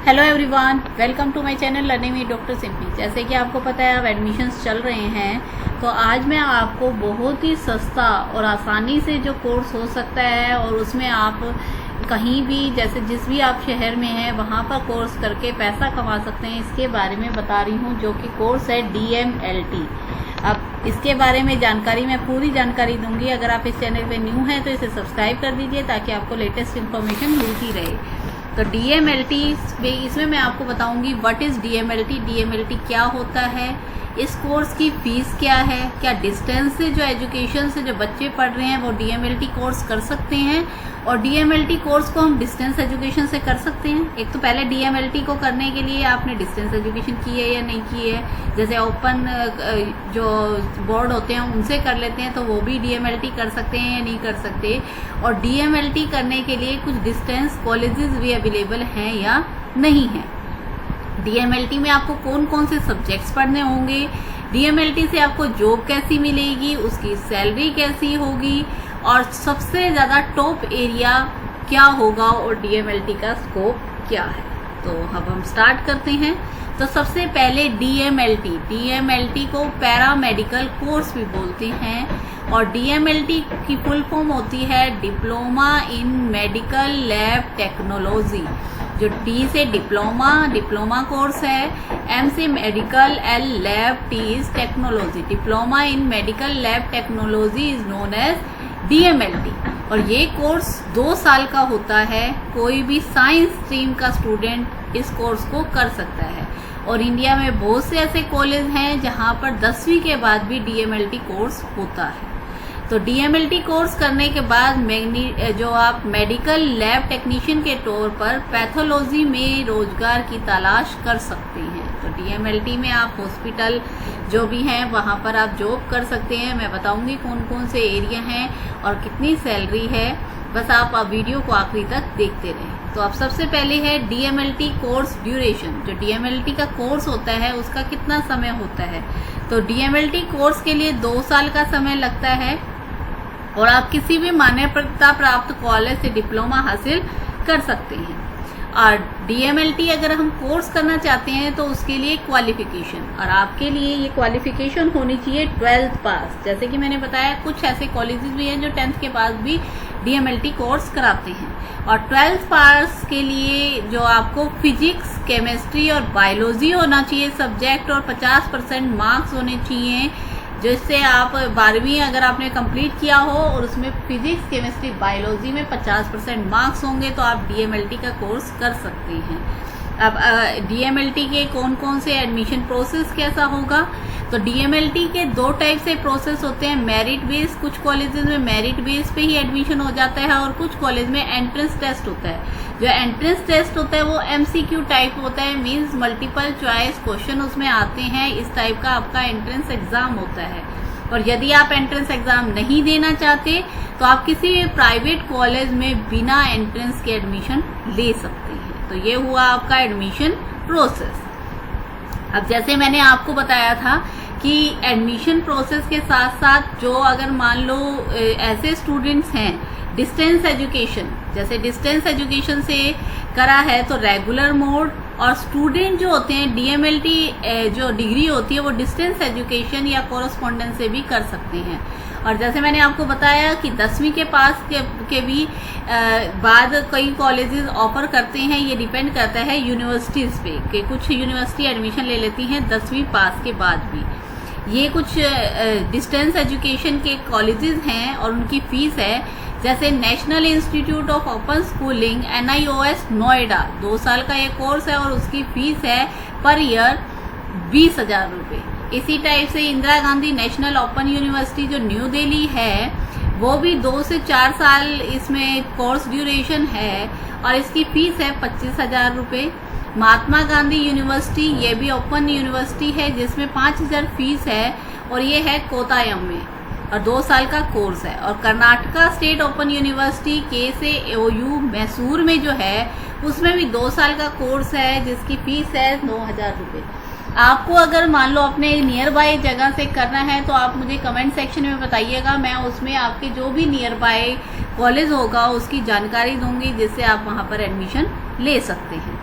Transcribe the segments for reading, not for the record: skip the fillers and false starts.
Hello everyone, welcome to my channel learning with doctor simply. जैसे कि आपको पता है अब एडमिशन्स चल रहे हैं, तो आज मैं आपको बहुत ही सस्ता और आसानी से जो कोर्स हो सकता है और उसमें आप कहीं भी जैसे जिस भी आप शहर में हैं वहाँ पर कोर्स करके पैसा कमा सकते हैं, इसके बारे में बता रही हूँ, जो कि कोर्स है DMLT। अब इसके बारे में जानकारी मैं पूरी जानकारी दूंगी। अगर आप इस चैनल पे न्यू हैं तो इसे सब्सक्राइब कर दीजिए ताकि आपको लेटेस्ट इन्फॉर्मेशन मिलती रहे। तो DMLT इसमें मैं आपको बताऊंगी व्हाट इज़ DMLT, DMLT क्या होता है, इस कोर्स की फीस क्या है, क्या डिस्टेंस से जो एजुकेशन से जो बच्चे पढ़ रहे हैं वो DMLT कोर्स कर सकते हैं और DMLT कोर्स को हम डिस्टेंस एजुकेशन से कर सकते हैं। एक तो पहले DMLT को करने के लिए आपने डिस्टेंस एजुकेशन की है या नहीं की है, जैसे ओपन जो बोर्ड होते हैं उनसे कर लेते हैं तो वो भी DMLT कर सकते हैं या नहीं कर सकते। और DMLT करने के लिए कुछ डिस्टेंस कॉलेजेस भी अवेलेबल हैं या नहीं है। DMLT में आपको कौन कौन से सब्जेक्ट्स पढ़ने होंगे, DMLT से आपको जॉब कैसी मिलेगी, उसकी सैलरी कैसी होगी और सबसे ज़्यादा टॉप एरिया क्या होगा और DMLT का स्कोप क्या है। तो अब हम स्टार्ट करते हैं। तो सबसे पहले DMLT को पैरामेडिकल कोर्स भी बोलते हैं और DMLT की फुल फॉर्म होती है diploma in medical lab technology. जो D से डिप्लोमा कोर्स है, M से medical, L lab, T is technology. Diploma in medical lab technology is known as DMLT। और ये कोर्स 2 साल का होता है। कोई भी साइंस स्ट्रीम का स्टूडेंट इस कोर्स को कर सकता है और इंडिया में बहुत से ऐसे कॉलेज हैं जहां पर 10वीं के बाद भी DMLT कोर्स होता है। तो DMLT कोर्स करने के बाद जो आप मेडिकल लैब टेक्नीशियन के तौर पर पैथोलॉजी में रोजगार की तलाश कर सकते हैं। तो DMLT में आप हॉस्पिटल जो भी हैं वहाँ पर आप जॉब कर सकते हैं। मैं बताऊंगी कौन कौन से एरिया हैं और कितनी सैलरी है, बस आप वीडियो को आखिरी तक देखते रहें। तो अब सबसे पहले है DMLT कोर्स ड्यूरेशन। जो DMLT का कोर्स होता है उसका कितना समय होता है। तो DMLT कोर्स के लिए 2 साल का समय लगता है और आप किसी भी मान्यता प्राप्त कॉलेज से डिप्लोमा हासिल कर सकते हैं। और DMLT अगर हम कोर्स करना चाहते हैं तो उसके लिए क्वालिफिकेशन, और आपके लिए ये क्वालिफिकेशन होनी चाहिए 12th पास। जैसे कि मैंने बताया कुछ ऐसे कॉलेजेस भी हैं जो 10th के बाद भी DMLT कोर्स कराते हैं। और 12th पास के लिए जो आपको फिजिक्स, केमिस्ट्री और बायोलॉजी होना चाहिए सब्जेक्ट और 50% मार्क्स होने चाहिए, जिससे आप 12वीं अगर आपने कंप्लीट किया हो और उसमें फिजिक्स, केमिस्ट्री, बायोलॉजी में 50% मार्क्स होंगे तो आप DMLT का कोर्स कर सकते हैं। अब DMLT के कौन कौन से एडमिशन प्रोसेस कैसा होगा। तो DMLT के 2 टाइप से प्रोसेस होते हैं, मेरिट बेस। कुछ कॉलेजेस में मेरिट बेस पे ही एडमिशन हो जाता है और कुछ कॉलेज में एंट्रेंस टेस्ट होता है। जो एंट्रेंस टेस्ट होता है वो MCQ टाइप होता है, मींस मल्टीपल चॉइस क्वेश्चन उसमें आते हैं। इस टाइप का आपका एंट्रेंस एग्जाम होता है। और यदि आप एंट्रेंस एग्जाम नहीं देना चाहते तो आप किसी भी प्राइवेट कॉलेज में बिना एंट्रेंस के एडमिशन ले सकते हैं। तो ये हुआ आपका एडमिशन प्रोसेस। अब जैसे मैंने आपको बताया था कि एडमिशन प्रोसेस के साथ साथ जो अगर मान लो ऐसे स्टूडेंट्स हैं डिस्टेंस एजुकेशन, जैसे डिस्टेंस एजुकेशन से करा है तो रेगुलर मोड, और स्टूडेंट जो होते हैं DMLT जो डिग्री होती है वो डिस्टेंस एजुकेशन या कोरस्पॉन्डेंस से भी कर सकते हैं। और जैसे मैंने आपको बताया कि 10वीं के पास के भी बाद कई कॉलेजेस ऑफर करते हैं। ये डिपेंड करता है यूनिवर्सिटीज़ पे कि कुछ यूनिवर्सिटी एडमिशन ले लेती हैं 10वीं पास के बाद भी। ये कुछ डिस्टेंस एजुकेशन के कॉलेजेस हैं और उनकी फीस है, जैसे national institute of open schooling NIOS Noida, 2 साल का ये कोर्स है और उसकी फीस है पर ईयर 20,000 रुपये। इसी टाइप से Indira Gandhi national open university जो न्यू दिल्ली है वो भी 2 से 4 साल इसमें कोर्स ड्यूरेशन है और इसकी फीस है 25,000 रुपये। महात्मा गांधी यूनिवर्सिटी ये भी ओपन यूनिवर्सिटी है जिसमें 5,000 फीस है और ये है कोतायम में और 2 साल का कोर्स है। और Karnataka state open university KSAOU Mysore में जो है उसमें भी 2 साल का कोर्स है जिसकी फीस है 9,000 रुपये। आपको अगर मान लो अपने नियर बाय जगह से करना है तो आप मुझे कमेंट सेक्शन में बताइएगा, मैं उसमें आपके जो भी नियर बाय कॉलेज होगा उसकी जानकारी दूंगी जिससे आप वहां पर एडमिशन ले सकते हैं।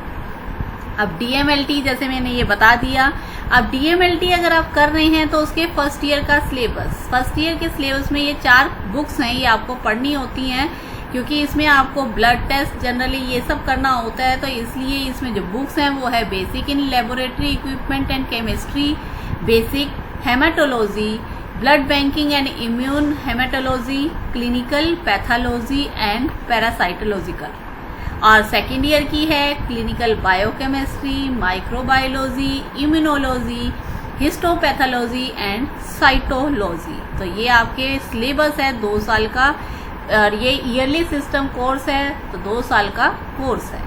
अब DMLT जैसे मैंने ये बता दिया। अब DMLT अगर आप कर रहे हैं तो उसके फर्स्ट ईयर का सिलेबस, फर्स्ट ईयर के सिलेबस में ये 4 बुक्स हैं, ये आपको पढ़नी होती हैं, क्योंकि इसमें आपको ब्लड टेस्ट जनरली ये सब करना होता है। तो इसलिए इसमें जो बुक्स हैं वो है basic in laboratory equipment and chemistry, basic haematology, blood banking and immune haematology, clinical pathology and parasitological. और सेकेंड ईयर की है clinical biochemistry, microbiology, immunology, histopathology and cytology. तो ये आपके सिलेबस है 2 साल का, और ये ईयरली सिस्टम कोर्स है, तो 2 साल का कोर्स है।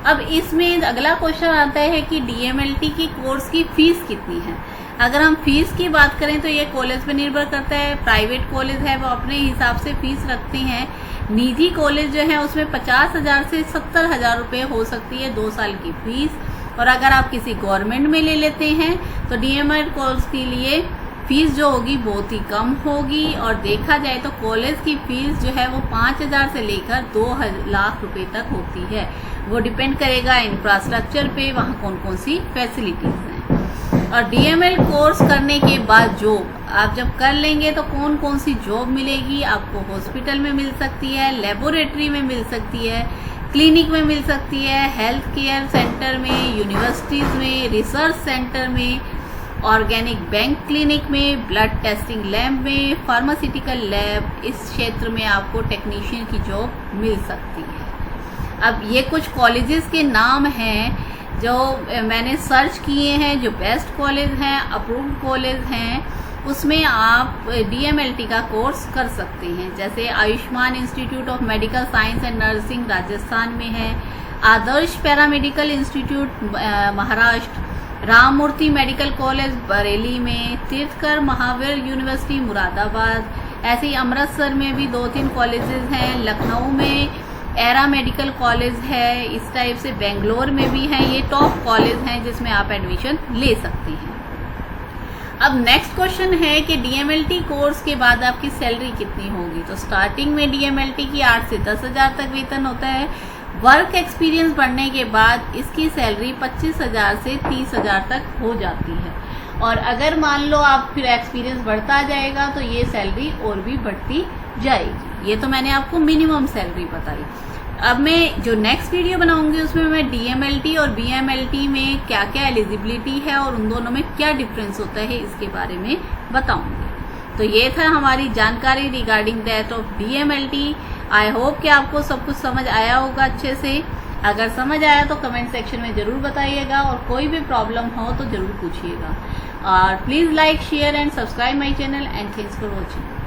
अब इसमें अगला क्वेश्चन आता है कि DMLT की कोर्स की फीस कितनी है। अगर हम फीस की बात करें तो ये कॉलेज पे निर्भर करता है। प्राइवेट कॉलेज है वो अपने हिसाब से फीस रखते हैं। निजी कॉलेज जो है उसमें 50,000 से 70,000 रुपये हो सकती है 2 साल की फीस। और अगर आप किसी गवर्नमेंट में ले लेते हैं तो DMLT कोर्स के लिए फीस जो होगी बहुत ही कम होगी। और देखा जाए तो कॉलेज की फीस जो है वो 5,000 से लेकर 2 लाख रुपए तक होती है। वो डिपेंड करेगा इंफ्रास्ट्रक्चर पे, वहाँ कौन कौन सी फैसिलिटीज हैं। और DML कोर्स करने के बाद जॉब आप जब कर लेंगे तो कौन कौन सी जॉब मिलेगी आपको। हॉस्पिटल में मिल सकती है, लेबोरेटरी में मिल सकती है, क्लिनिक में मिल सकती है, हेल्थ केयर सेंटर में, यूनिवर्सिटीज़ में, रिसर्च सेंटर में, ऑर्गेनिक बैंक क्लिनिक में, ब्लड टेस्टिंग लैब में, फार्मास्यूटिकल लैब, इस क्षेत्र में आपको टेक्नीशियन की जॉब मिल सकती है। अब ये कुछ कॉलेजेस के नाम हैं जो मैंने सर्च किए हैं, जो बेस्ट कॉलेज हैं, अप्रूव्ड कॉलेज हैं, उसमें आप DMLT का कोर्स कर सकते हैं। जैसे Ayushman institute of medical science and nursing Rajasthan में है, Adarsh paramedical institute Maharashtra, Ramamurthy medical college Bareilly में, तीर्थकर महावीर यूनिवर्सिटी मुरादाबाद, ऐसे ही अमृतसर में भी 2-3 कॉलेजेस हैं, लखनऊ में एरा मेडिकल कॉलेज है, इस टाइप से बेंगलोर में भी हैं। ये टॉप कॉलेज हैं जिसमें आप एडमिशन ले सकती हैं। अब नेक्स्ट क्वेश्चन है कि DMLT कोर्स के बाद आपकी सैलरी कितनी होगी। तो स्टार्टिंग में DMLT की 8 से 10,000 तक वेतन होता है। वर्क एक्सपीरियंस बढ़ने के बाद इसकी सैलरी 25,000 से 30,000 तक हो जाती है। और अगर मान लो आप फिर एक्सपीरियंस बढ़ता जाएगा तो ये सैलरी और भी बढ़ती जाएगी। ये तो मैंने आपको मिनिमम सैलरी बताई। अब मैं जो नेक्स्ट वीडियो बनाऊंगी उसमें मैं DMLT और BMLT में क्या क्या एलिजिबिलिटी है और उन दोनों में क्या डिफरेंस होता है इसके बारे में बताऊंगी। तो ये था हमारी जानकारी regarding that of DMLT। I hope कि आपको सब कुछ समझ आया होगा अच्छे से। अगर समझ आया तो कमेंट सेक्शन में ज़रूर बताइएगा, और कोई भी प्रॉब्लम हो तो ज़रूर पूछिएगा। और please like, share and subscribe my channel, and thanks for watching.